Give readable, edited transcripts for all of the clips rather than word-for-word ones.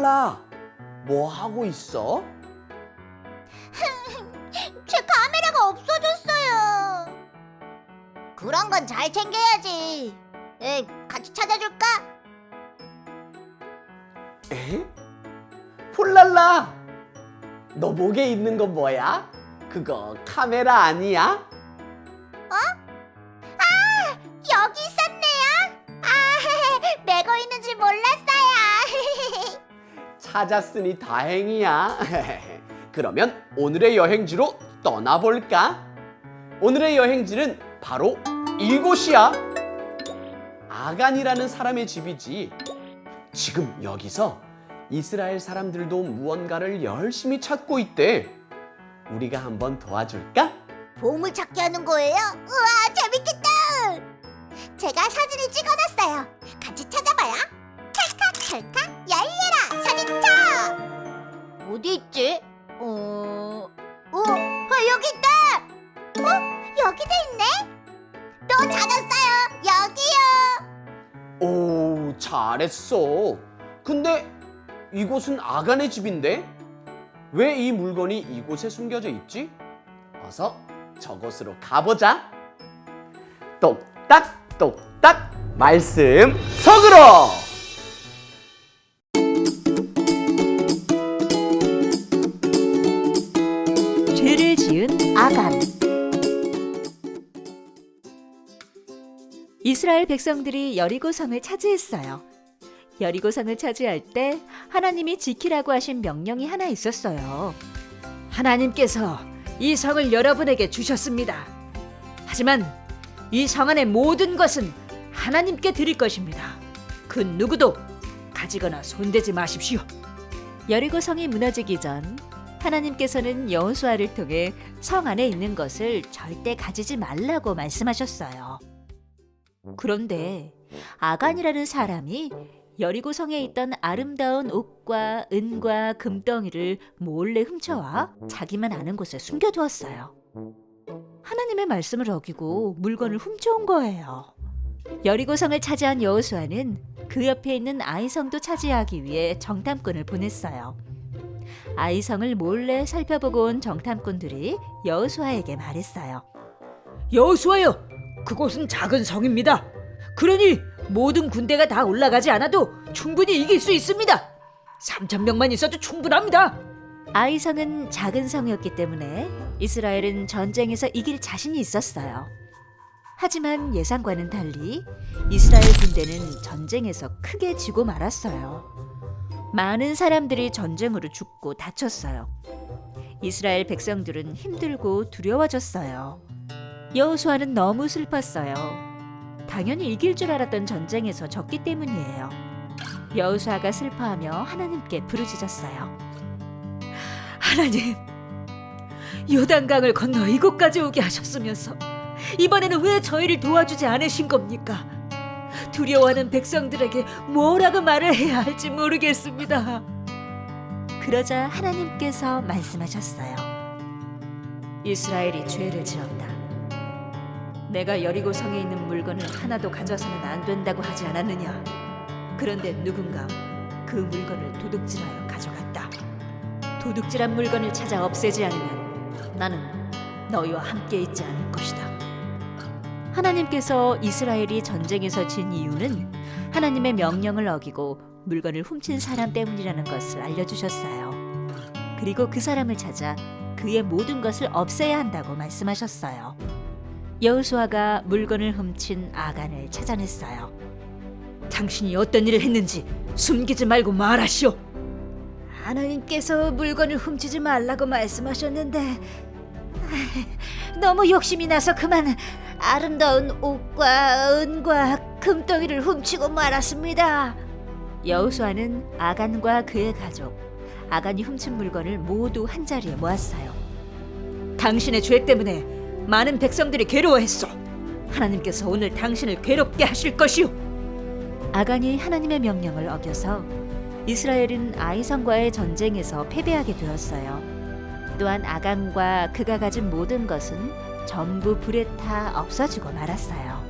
폴랄라, 뭐 하고 있어? 제 카메라가 없어졌어요. 그런 건 잘 챙겨야지. 같이 찾아줄까? 에? 폴랄라, 너 목에 있는 거 뭐야? 그거 카메라 아니야? 여기 있었네요. 메고 있는 줄 몰랐어요. 찾았으니 다행이야. 그러면 오늘의 여행지로 떠나볼까? 오늘의 여행지는 바로 이곳이야. 아간이라는 사람의 집이지. 지금 여기서 이스라엘 사람들도 무언가를 열심히 찾고 있대. 우리가 한번 도와줄까? 보물찾기 하는 거예요? 우와, 재밌겠다. 제가 사진을 찍어놨어요. 같이 찾아봐요. 찰칵찰칵 열려라 사진첩. 어디 있지? 여기 있다. 여기도 있네. 또 찾았어요. 여기요. 오, 잘했어. 근데 이곳은 아간의 집인데? 왜 이 물건이 이곳에 숨겨져 있지? 어서 저곳으로 가보자. 똑딱 똑딱 말씀 속으로. 죄를 지은 아간. 이스라엘 백성들이 여리고성을 차지했어요. 여리고성을 차지할 때 하나님이 지키라고 하신 명령이 하나 있었어요. 하나님께서 이 성을 여러분에게 주셨습니다. 하지만 이 성 안의 모든 것은 하나님께 드릴 것입니다. 그 누구도 가지거나 손대지 마십시오. 여리고성이 무너지기 전 하나님께서는 여호수아를 통해 성 안에 있는 것을 절대 가지지 말라고 말씀하셨어요. 그런데 아간이라는 사람이 여리고성에 있던 아름다운 옷과 은과 금덩이를 몰래 훔쳐와 자기만 아는 곳에 숨겨두었어요. 하나님의 말씀을 어기고 물건을 훔쳐온 거예요. 여리고성을 차지한 여호수아는 그 옆에 있는 아이성도 차지하기 위해 정탐꾼을 보냈어요. 아이성을 몰래 살펴보고 온 정탐꾼들이 여호수아에게 말했어요. 여호수아요, 그곳은 작은 성입니다. 그러니 모든 군대가 다 올라가지 않아도 충분히 이길 수 있습니다. 3,000명만 있어도 충분합니다. 아이성은 작은 성이었기 때문에 이스라엘은 전쟁에서 이길 자신이 있었어요. 하지만 예상과는 달리 이스라엘 군대는 전쟁에서 크게 지고 말았어요. 많은 사람들이 전쟁으로 죽고 다쳤어요. 이스라엘 백성들은 힘들고 두려워졌어요. 여호수아는 너무 슬펐어요. 당연히 이길 줄 알았던 전쟁에서 졌기 때문이에요. 여호수아가 슬퍼하며 하나님께 부르짖었어요. 하나님, 요단강을 건너 이곳까지 오게 하셨으면서 이번에는 왜 저희를 도와주지 않으신 겁니까? 두려워하는 백성들에게 뭐라고 말을 해야 할지 모르겠습니다. 그러자 하나님께서 말씀하셨어요. 이스라엘이 죄를 지었다. 내가 여리고성에 있는 물건을 하나도 가져서는 안 된다고 하지 않았느냐? 그런데 누군가 그 물건을 도둑질하여 가져갔다. 도둑질한 물건을 찾아 없애지 않으면 나는 너희와 함께 있지 않을 것이다. 하나님께서 이스라엘이 전쟁에서 진 이유는 하나님의 명령을 어기고 물건을 훔친 사람 때문이라는 것을 알려주셨어요. 그리고 그 사람을 찾아 그의 모든 것을 없애야 한다고 말씀하셨어요. 여호수아가 물건을 훔친 아간을 찾아냈어요. 당신이 어떤 일을 했는지 숨기지 말고 말하시오. 하나님께서 물건을 훔치지 말라고 말씀하셨는데 너무 욕심이 나서 그만 아름다운 옷과 은과 금덩이를 훔치고 말았습니다. 여호수아는 아간과 그의 가족, 아간이 훔친 물건을 모두 한자리에 모았어요. 당신의 죄 때문에 많은 백성들이 괴로워했소. 하나님께서 오늘 당신을 괴롭게 하실 것이오. 아간이 하나님의 명령을 어겨서 이스라엘은 아이성과의 전쟁에서 패배하게 되었어요. 또한 아간과 그가 가진 모든 것은 전부 불에 타 없어지고 말았어요.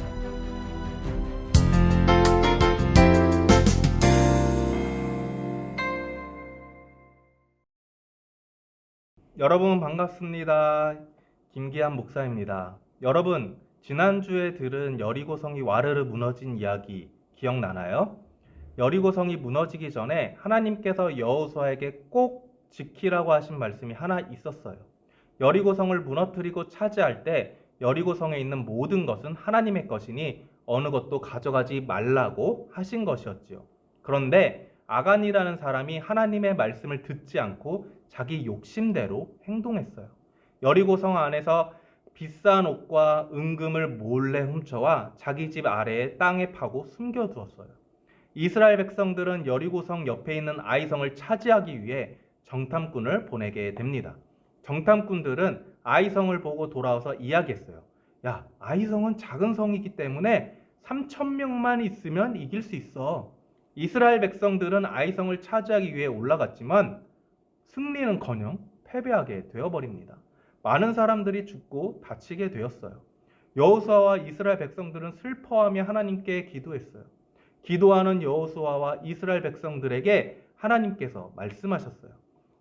여러분 반갑습니다. 김기한 목사입니다. 여러분, 지난주에 들은 여리고성이 와르르 무너진 이야기 기억나나요? 여리고성이 무너지기 전에 하나님께서 여호수아에게 꼭 지키라고 하신 말씀이 하나 있었어요. 여리고성을 무너뜨리고 차지할 때 여리고성에 있는 모든 것은 하나님의 것이니 어느 것도 가져가지 말라고 하신 것이었지요. 그런데 아간이라는 사람이 하나님의 말씀을 듣지 않고 자기 욕심대로 행동했어요. 여리고성 안에서 비싼 옷과 은금을 몰래 훔쳐와 자기 집 아래에 땅에 파고 숨겨두었어요. 이스라엘 백성들은 여리고성 옆에 있는 아이성을 차지하기 위해 정탐꾼을 보내게 됩니다. 정탐꾼들은 아이성을 보고 돌아와서 이야기했어요. 야, 아이성은 작은 성이기 때문에 3,000명만 있으면 이길 수 있어. 이스라엘 백성들은 아이성을 차지하기 위해 올라갔지만 승리는커녕 패배하게 되어버립니다. 많은 사람들이 죽고 다치게 되었어요. 여호수아와 이스라엘 백성들은 슬퍼하며 하나님께 기도했어요. 기도하는 여호수아와 이스라엘 백성들에게 하나님께서 말씀하셨어요.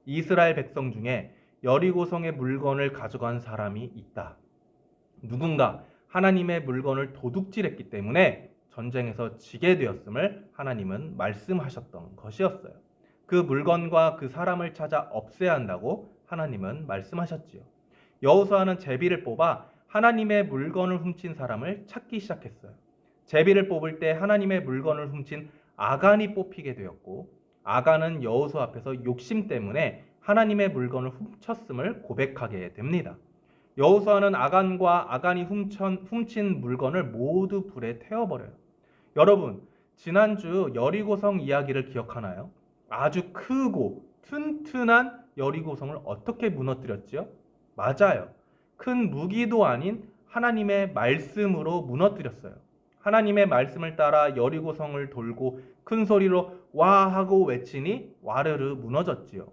이스라엘 백성 중에 여리고성의 물건을 가져간 사람이 있다. 누군가 하나님의 물건을 도둑질했기 때문에 전쟁에서 지게 되었음을 하나님은 말씀하셨던 것이었어요. 그 물건과 그 사람을 찾아 없애야 한다고 하나님은 말씀하셨지요. 여호수아는 제비를 뽑아 하나님의 물건을 훔친 사람을 찾기 시작했어요. 제비를 뽑을 때 하나님의 물건을 훔친 아간이 뽑히게 되었고, 아간은 여호수아 앞에서 욕심 때문에 하나님의 물건을 훔쳤음을 고백하게 됩니다. 여호수아는 아간과 아간이 훔친 물건을 모두 불에 태워버려요. 여러분, 지난주 여리고성 이야기를 기억하나요? 아주 크고 튼튼한 여리고성을 어떻게 무너뜨렸지요? 맞아요. 큰 무기도 아닌 하나님의 말씀으로 무너뜨렸어요. 하나님의 말씀을 따라 여리고성을 돌고 큰 소리로 와 하고 외치니 와르르 무너졌지요.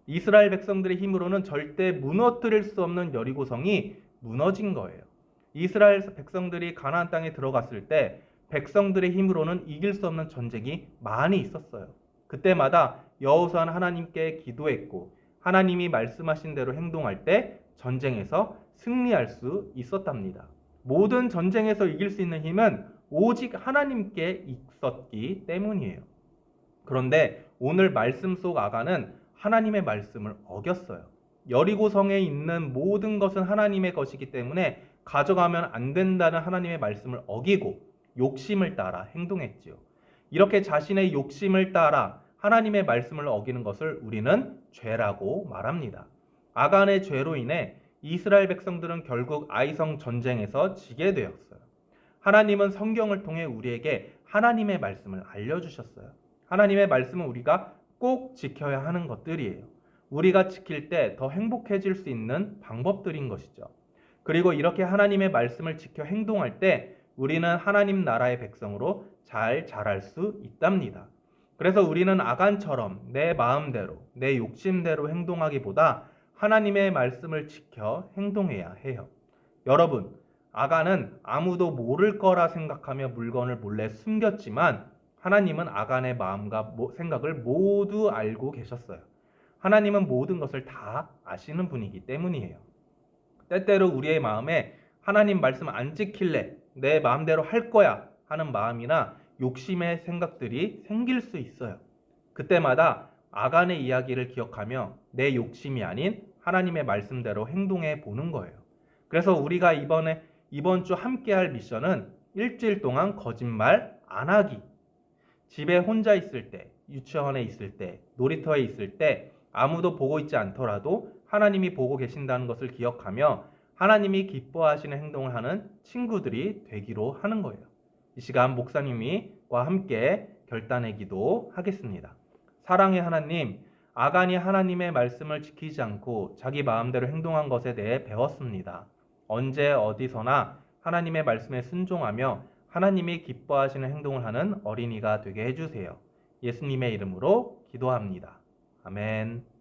이스라엘 백성들의 힘으로는 절대 무너뜨릴 수 없는 여리고성이 무너진 거예요. 이스라엘 백성들이 가나안 땅에 들어갔을 때 백성들의 힘으로는 이길 수 없는 전쟁이 많이 있었어요. 그때마다 여호수아는 하나님께 기도했고 하나님이 말씀하신 대로 행동할 때 전쟁에서 승리할 수 있었답니다. 모든 전쟁에서 이길 수 있는 힘은 오직 하나님께 있었기 때문이에요. 그런데 오늘 말씀 속 아간은 하나님의 말씀을 어겼어요. 여리고성에 있는 모든 것은 하나님의 것이기 때문에 가져가면 안 된다는 하나님의 말씀을 어기고 욕심을 따라 행동했지요. 이렇게 자신의 욕심을 따라 하나님의 말씀을 어기는 것을 우리는 죄라고 말합니다. 아간의 죄로 인해 이스라엘 백성들은 결국 아이성 전쟁에서 지게 되었어요. 하나님은 성경을 통해 우리에게 하나님의 말씀을 알려주셨어요. 하나님의 말씀은 우리가 꼭 지켜야 하는 것들이에요. 우리가 지킬 때 더 행복해질 수 있는 방법들인 것이죠. 그리고 이렇게 하나님의 말씀을 지켜 행동할 때 우리는 하나님 나라의 백성으로 잘 자랄 수 있답니다. 그래서 우리는 아간처럼 내 마음대로, 내 욕심대로 행동하기보다 하나님의 말씀을 지켜 행동해야 해요. 여러분, 아간은 아무도 모를 거라 생각하며 물건을 몰래 숨겼지만 하나님은 아간의 마음과 생각을 모두 알고 계셨어요. 하나님은 모든 것을 다 아시는 분이기 때문이에요. 때때로 우리의 마음에 하나님 말씀 안 지킬래, 내 마음대로 할 거야 하는 마음이나 욕심의 생각들이 생길 수 있어요. 그때마다 아간의 이야기를 기억하며 내 욕심이 아닌 하나님의 말씀대로 행동해 보는 거예요. 그래서 우리가 이번 주 함께 할 미션은 일주일 동안 거짓말 안 하기. 집에 혼자 있을 때, 유치원에 있을 때, 놀이터에 있을 때 아무도 보고 있지 않더라도 하나님이 보고 계신다는 것을 기억하며 하나님이 기뻐하시는 행동을 하는 친구들이 되기로 하는 거예요. 이 시간 목사님과 함께 결단의 기도 하겠습니다. 사랑의 하나님, 아간이 하나님의 말씀을 지키지 않고 자기 마음대로 행동한 것에 대해 배웠습니다. 언제 어디서나 하나님의 말씀에 순종하며 하나님이 기뻐하시는 행동을 하는 어린이가 되게 해주세요. 예수님의 이름으로 기도합니다. 아멘.